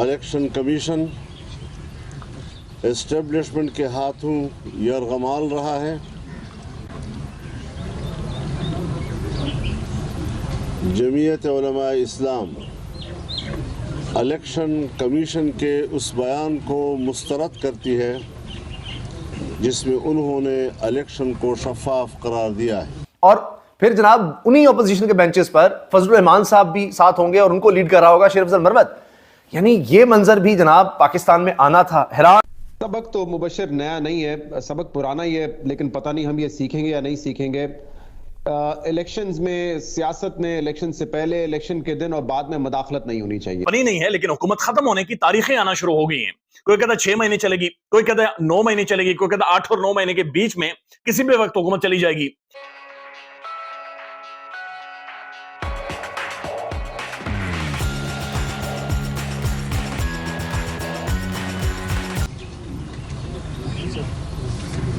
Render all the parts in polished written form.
Election commission establishment کے ہاتھوں یرغمال رہا ہے. جمعیت علماء اسلام الیکشن کمیشن کے اس بیان کو مسترد کرتی ہے جس میں انہوں نے الیکشن کو شفاف قرار دیا ہے. اور پھر جناب انہی اپوزیشن کے بینچز پر فضل الرحمان صاحب بھی ساتھ ہوں گے اور ان کو لیڈ کر رہا ہوگا شریف افضل مروت. یعنی یہ منظر بھی جناب پاکستان میں آنا تھا. حیران. سبق تو مبشر نیا نہیں ہے، سبق پرانا ہی ہے، لیکن پتہ نہیں ہم یہ سیکھیں گے یا نہیں سیکھیں گے. الیکشنز میں، سیاست میں الیکشن سے پہلے، الیکشن کے دن اور بعد میں مداخلت نہیں ہونی چاہیے. بنی نہیں ہے، لیکن حکومت ختم ہونے کی تاریخیں آنا شروع ہو گئی ہیں. کوئی کہتا ہے 6 مہینے چلے گی، کوئی کہتا ہے 9 مہینے چلے گی، کوئی کہتا ہے 8 اور 9 مہینے کے بیچ میں کسی بھی وقت حکومت چلی جائے گی.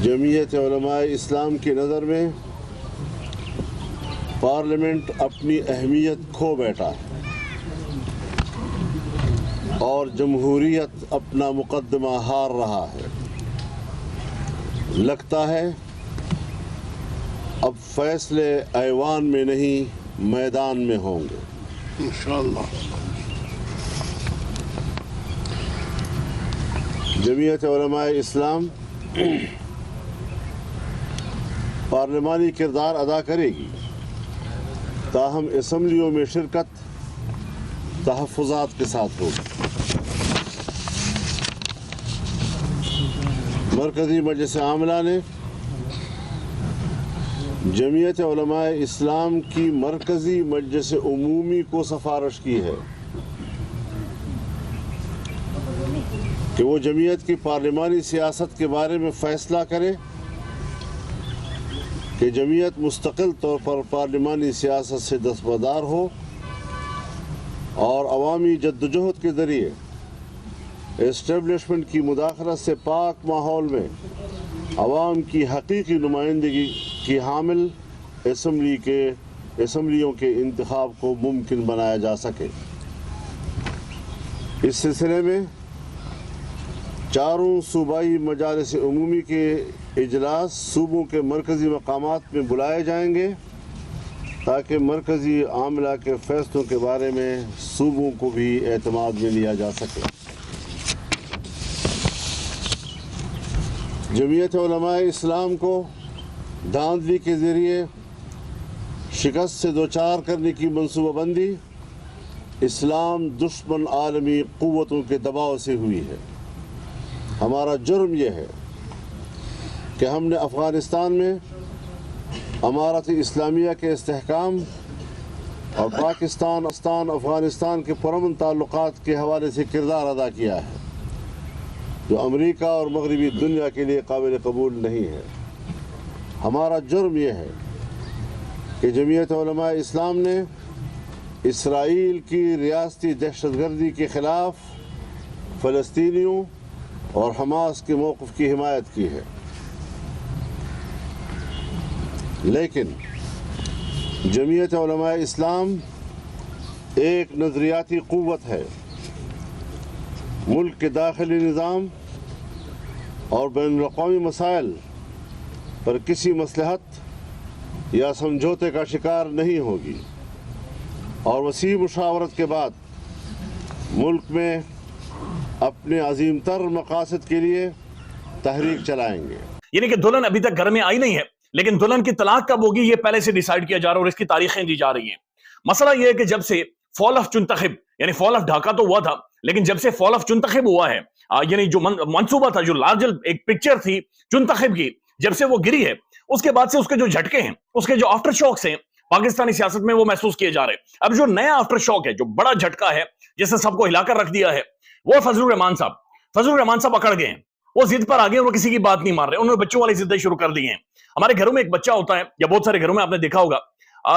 جمعیت علماء اسلام کی نظر میں پارلیمنٹ اپنی اہمیت کھو بیٹھا ہے اور جمہوریت اپنا مقدمہ ہار رہا ہے. لگتا ہے اب فیصلے ایوان میں نہیں میدان میں ہوں گے انشاءاللہ. جمعیت علماء اسلام پارلیمانی کردار ادا کرے گی، تاہم اسمبلیوں میں شرکت تحفظات کے ساتھ ہوگی. مرکزی مجلس عاملہ نے جمعیت علماء اسلام کی مرکزی مجلس عمومی کو سفارش کی ہے کہ وہ جمعیت کی پارلیمانی سیاست کے بارے میں فیصلہ کرے کہ جمعیت مستقل طور پر پارلیمانی سیاست سے دستبردار ہو اور عوامی جدوجہد کے ذریعے اسٹیبلشمنٹ کی مداخلت سے پاک ماحول میں عوام کی حقیقی نمائندگی کی حامل اسمبلیوں کے انتخاب کو ممکن بنایا جا سکے. اس سلسلے میں 4 صوبائی مجالس عمومی کے اجلاس صوبوں کے مرکزی مقامات میں بلائے جائیں گے تاکہ مرکزی عاملہ کے فیصلوں کے بارے میں صوبوں کو بھی اعتماد میں لیا جا سکے. جمعیت علماء اسلام کو دھاندلی کے ذریعے شکست سے دوچار کرنے کی منصوبہ بندی اسلام دشمن عالمی قوتوں کے دباؤ سے ہوئی ہے. ہمارا جرم یہ ہے کہ ہم نے افغانستان میں امارت اسلامیہ کے استحکام اور پاکستان افغانستان کے پرامن تعلقات کے حوالے سے کردار ادا کیا ہے جو امریکہ اور مغربی دنیا کے لیے قابل قبول نہیں ہے. ہمارا جرم یہ ہے کہ جمعیت علماء اسلام نے اسرائیل کی ریاستی دہشت گردی کے خلاف فلسطینیوں اور حماس کے موقف کی حمایت کی ہے. لیکن جمعیت علماء اسلام ایک نظریاتی قوت ہے. ملک کے داخلی نظام اور بین الاقوامی مسائل پر کسی مصلحت یا سمجھوتے کا شکار نہیں ہوگی اور وسیع مشاورت کے بعد ملک میں اپنے عظیم تر مقاصد کے لیے تحریک چلائیں گے. یعنی کہ دلہن ابھی تک گھر میں آئی نہیں ہے، لیکن دلہن کی طلاق کب ہوگی یہ پہلے سے ڈیسائیڈ کیا جا رہا ہے اور اس کی تاریخیں دی جا رہی ہیں. مسئلہ یہ ہے کہ جب سے فال آف چنتخب یعنی فال آف ڈھاکہ تو ہوا تھا، لیکن جب سے فال آف چنتخب ہوا ہے یعنی جو منصوبہ تھا، جو لارجر ایک پکچر تھی چنتخب کی، جب سے وہ گری ہے اس کے بعد سے اس کے جو جھٹکے ہیں، اس کے جو آفٹر شاکس ہیں پاکستانی سیاست میں وہ محسوس کیے جا رہے ہیں. اب جو نیا آفٹر شاک ہے، جو بڑا جھٹکا ہے جس نے سب کو ہلا کر رکھ دیا ہے، وہ فضل الرحمان صاحب اکڑ گئے ہیں. وہ ضد پر آگے، وہ کسی کی بات نہیں مان رہے، انہوں نے بچوں والی ضدیں شروع کر دی ہیں. ہمارے گھروں میں ایک بچہ ہوتا ہے یا بہت سارے گھروں میں آپ نے دیکھا ہوگا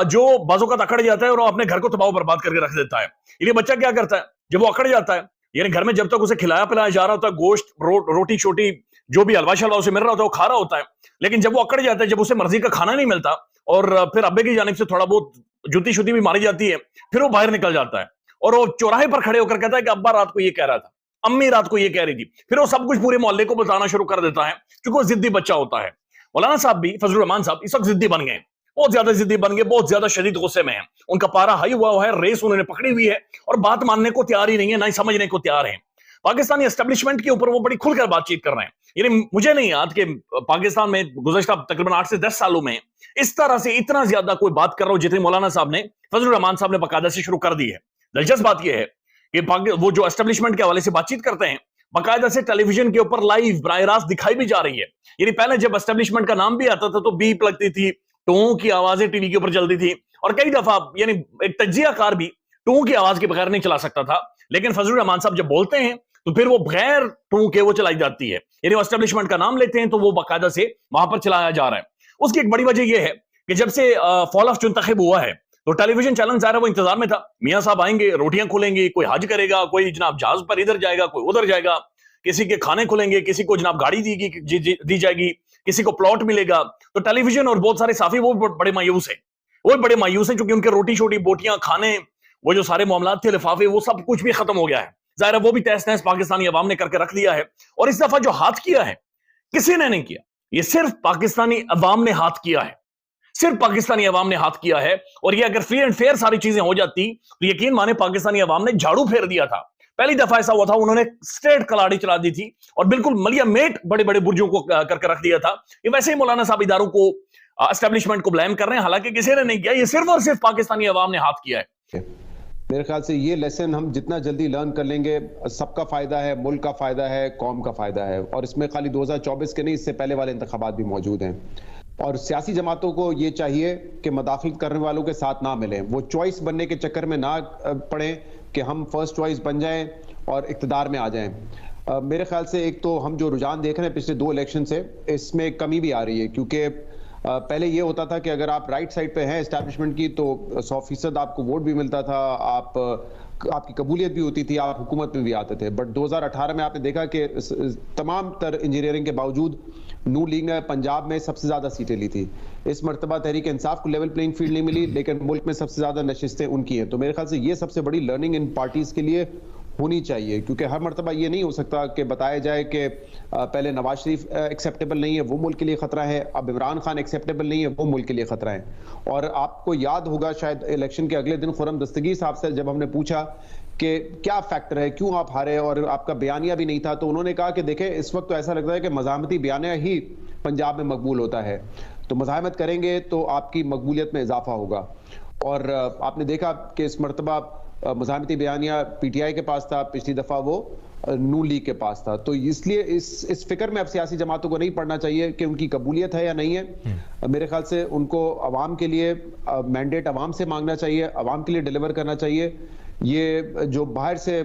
جو بعض اوقات اکڑ جاتا ہے اور اپنے گھر کو تباہ برباد کر کے رکھ دیتا ہے. یہ بچہ کیا کرتا ہے جب وہ اکڑ جاتا ہے، یعنی گھر میں جب تک اسے کھلایا پلایا جا رہا ہوتا ہے، گوشت روٹی چھوٹی جو بھی حلوہ شلوہ اسے مل رہا ہوتا ہے وہ کھا رہا ہوتا ہے، لیکن جب وہ اکڑ جاتا ہے، جب اسے مرضی کا کھانا نہیں ملتا اور پھر ابے کی جانب سے تھوڑا بہت جوتی شوتی بھی ماری جاتی ہے، پھر وہ باہر نکل جاتا ہے اور وہ چوراہے پر کھڑے ہوکر کہتا ہے کہ ابا رات کو یہ کہہ رہا تھا, امی رات کو یہ کہہ رہی تھی, پھر وہ سب کچھ پورے محلے کو بتانا شروع کر دیتا ہے کیونکہ وہ ضدی بچہ ہوتا ہے. مولانا صاحب بھی, فضل الرحمان صاحب اس وقت ضدی بن گئے, بہت زیادہ ضدی بن گئے, بہت زیادہ شدید غصے میں ہیں, ان کا پارا ہائی ہوا ہے, ریس انہوں نے پکڑی ہوئی ہے اور بات ماننے کو تیار ہی نہیں ہے, نہ ہی سمجھنے کو تیار ہیں. پاکستانی اسٹیبلشمنٹ کے اوپر وہ بڑی کھل کر بات چیت کر رہے ہیں. یعنی مجھے نہیں یاد کہ پاکستان میں گزشتہ تقریباً 8 سے 10 سالوں میں اس طرح سے اتنا زیادہ کوئی بات کر رہا ہو جتنی مولانا صاحب نے, فضل الرحمان صاحب نے باقاعدہ سے شروع کر دی ہے. دلچسپ بات یہ ہے کہ وہ جو اسٹیبلشمنٹ کے حوالے سے بات چیت کرتے ہیں باقاعدہ سے ٹیلی ویژن کے اوپر لائیو براہ راست دکھائی بھی جا رہی ہے. یعنی پہلے جب اسٹیبلشمنٹ کا نام بھی آتا تھا تو بیپ لگتی تھی, ٹوں کی آوازیں ٹی وی کے اوپر چلتی تھی, اور کئی دفعہ یعنی ایک تجزیہ کار بھی ٹوں کی آواز کے بغیر نہیں چلا سکتا تھا, لیکن فضل الرحمان صاحب جب بولتے ہیں تو پھر وہ بغیر ٹوں کے وہ چلائی جاتی ہے. یعنی وہ اسٹیبلشمنٹ کا نام لیتے ہیں تو وہ باقاعدہ سے وہاں پر چلایا جا رہا ہے. اس کی ایک بڑی وجہ یہ ہے کہ جب سے فال آف چنتخب ہوا ہے تو ٹیلی ویژن چینل ظاہر ہے وہ انتظار میں تھا, میاں صاحب آئیں گے, روٹیاں کھولیں گی, کوئی حج کرے گا, کوئی جناب جہاز پر ادھر جائے گا, کوئی ادھر جائے گا, کسی کے کھانے کھلیں گے, کسی کو جناب گاڑی دی جائے گی, کسی کو پلاٹ ملے گا. تو ٹیلی ویژن اور بہت سارے صحافی وہ بڑے مایوس ہیں, چونکہ ان کے روٹی شوٹی بوٹیاں کھانے, وہ جو سارے معاملات تھے, لفافے, وہ سب کچھ بھی ختم ہو گیا ہے. ظاہر ہے وہ بھی تہس نہس پاکستانی عوام نے کر کے رکھ دیا ہے. اور اس دفعہ جو ہاتھ کیا ہے کسی نے نہیں کیا, یہ صرف پاکستانی عوام نے ہاتھ کیا ہے, صرف پاکستانی عوام نے ہاتھ کیا ہے. اور یہ اگر فری اینڈ فیئر ساری چیزیں ہو جاتی تو یقین مانے پاکستانی عوام نے جھاڑو پھیر دیا تھا. پہلی دفعہ ایسا ہوا تھا, انہوں نے اسٹریٹ کلاڑی چلا دی تھی اور بالکل ملیا میٹ بڑے بڑے برجوں کو کر کے رکھ دیا تھا. یہ ویسے ہی مولانا صاحب اداروں کو, اسٹیبلشمنٹ کو بلیم کر رہے ہیں, حالانکہ کسی نے نہیں کیا, یہ صرف اور صرف پاکستانی عوام نے ہاتھ کیا ہے. میرے خیال سے یہ لیسن ہم جتنا جلدی لرن کر لیں گے, سب کا فائدہ ہے, ملک کا فائدہ ہے, قوم کا فائدہ ہے. اور اس میں خالی 2024 کے نہیں, اس سے پہلے والے انتخابات بھی موجود ہیں. اور سیاسی جماعتوں کو یہ چاہیے کہ مداخلت کرنے والوں کے ساتھ نہ ملیں, وہ چوائس بننے کے چکر میں نہ پڑیں کہ ہم فرسٹ چوائس بن جائیں اور اقتدار میں آ جائیں. میرے خیال سے ایک تو ہم جو رجحان دیکھ رہے ہیں پچھلے 2 الیکشن سے, اس میں کمی بھی آ رہی ہے. کیونکہ پہلے یہ ہوتا تھا کہ اگر آپ رائٹ سائڈ پہ ہیں اسٹیبلشمنٹ کی تو 100% آپ کو ووٹ بھی ملتا تھا, آپ کی قبولیت بھی ہوتی تھی, آپ حکومت میں بھی آتے تھے. بٹ 2018 میں آپ نے دیکھا کہ تمام تر انجینئرنگ کے باوجود نون لیگ نے پنجاب میں سب سے زیادہ سیٹیں لی تھی. اس مرتبہ تحریک انصاف کو لیول پلینگ فیلڈ نہیں ملی, لیکن ملک میں سب سے زیادہ نشستیں ان کی ہیں. تو میرے خیال سے یہ سب سے بڑی لرننگ ان پارٹیز کے لیے ہونی چاہیے, کیونکہ ہر مرتبہ یہ نہیں ہو سکتا کہ بتایا جائے کہ پہلے نواز شریف ایکسیپٹیبل نہیں ہے, وہ ملک کے لیے خطرہ ہے, اب عمران خان ایکسیپٹیبل نہیں ہے, وہ ملک کے لیے خطرہ ہے. اور آپ کو یاد ہوگا شاید الیکشن کے اگلے دن خرم دستگیر صاحب سے جب ہم نے پوچھا کہ کیا فیکٹر ہے, کیوں آپ ہارے, اور آپ کا بیانیہ بھی نہیں تھا, تو انہوں نے کہا کہ دیکھیں اس وقت تو ایسا لگتا ہے کہ مزاحمتی بیانیہ ہی پنجاب میں مقبول ہوتا ہے, تو مزاحمت کریں گے تو آپ کی مقبولیت میں اضافہ ہوگا. اور آپ نے دیکھا کہ اس مرتبہ مزاحمتی بیانیہ پی ٹی آئی کے پاس تھا, پچھلی دفعہ وہ نون لیگ کے پاس تھا. تو اس لیے اس فکر میں اب سیاسی جماعتوں کو نہیں پڑنا چاہیے کہ ان کی قبولیت ہے یا نہیں ہے. میرے خیال سے ان کو عوام کے لیے مینڈیٹ عوام سے مانگنا چاہیے, عوام کے لیے ڈیلیور کرنا چاہیے. یہ جو باہر سے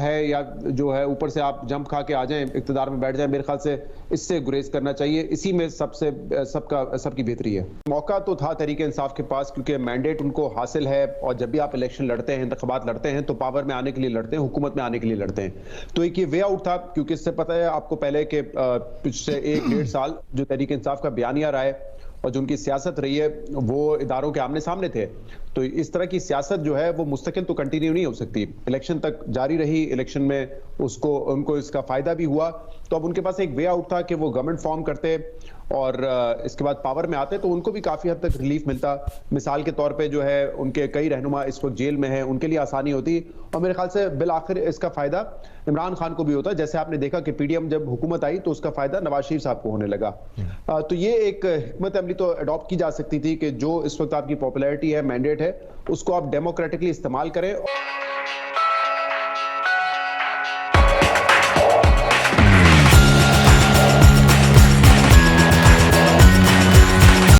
ہے یا جو ہے اوپر سے آپ جمپ کھا کے آ جائیں, اقتدار میں بیٹھ جائیں, میرے خیال سے اس سے گریز کرنا چاہیے. اسی میں سب کی بہتری ہے. موقع تو تھا تحریک انصاف کے پاس کیونکہ مینڈیٹ ان کو حاصل ہے, اور جب بھی آپ الیکشن لڑتے ہیں, انتخابات لڑتے ہیں, تو پاور میں آنے کے لیے لڑتے ہیں, حکومت میں آنے کے لیے لڑتے ہیں. تو ایک یہ وے آؤٹ تھا, کیونکہ اس سے پتہ ہے آپ کو پہلے کہ پچھلے 1-1.5 سال جو تحریک انصاف کا بیانیہ رہا ہے اور جو ان کی سیاست رہی ہے وہ اداروں کے آمنے سامنے تھے. تو اس طرح کی سیاست جو ہے وہ مستقل تو کنٹینیو نہیں ہو سکتی, الیکشن تک جاری رہی, الیکشن میں ان کو اس کا فائدہ بھی ہوا. تو اب ان کے پاس ایک وے آؤٹ تھا کہ وہ گورنمنٹ فارم کرتے اور اس کے بعد پاور میں آتے تو ان کو بھی کافی حد تک ریلیف ملتا. مثال کے طور پہ جو ہے ان کے کئی رہنما اس وقت جیل میں ہیں, ان کے لیے آسانی ہوتی, اور میرے خیال سے بالآخر اس کا فائدہ عمران خان کو بھی ہوتا. جیسے آپ نے دیکھا کہ پی ڈی ایم جب حکومت آئی تو اس کا فائدہ نواز شریف صاحب کو ہونے لگا. تو یہ ایک حکمت عملی تو اڈاپٹ کی جا سکتی تھی کہ جو اس وقت آپ کی پاپولیرٹی ہے, مینڈیٹ ہے, اس کو آپ ڈیموکریٹکلی استعمال کریں.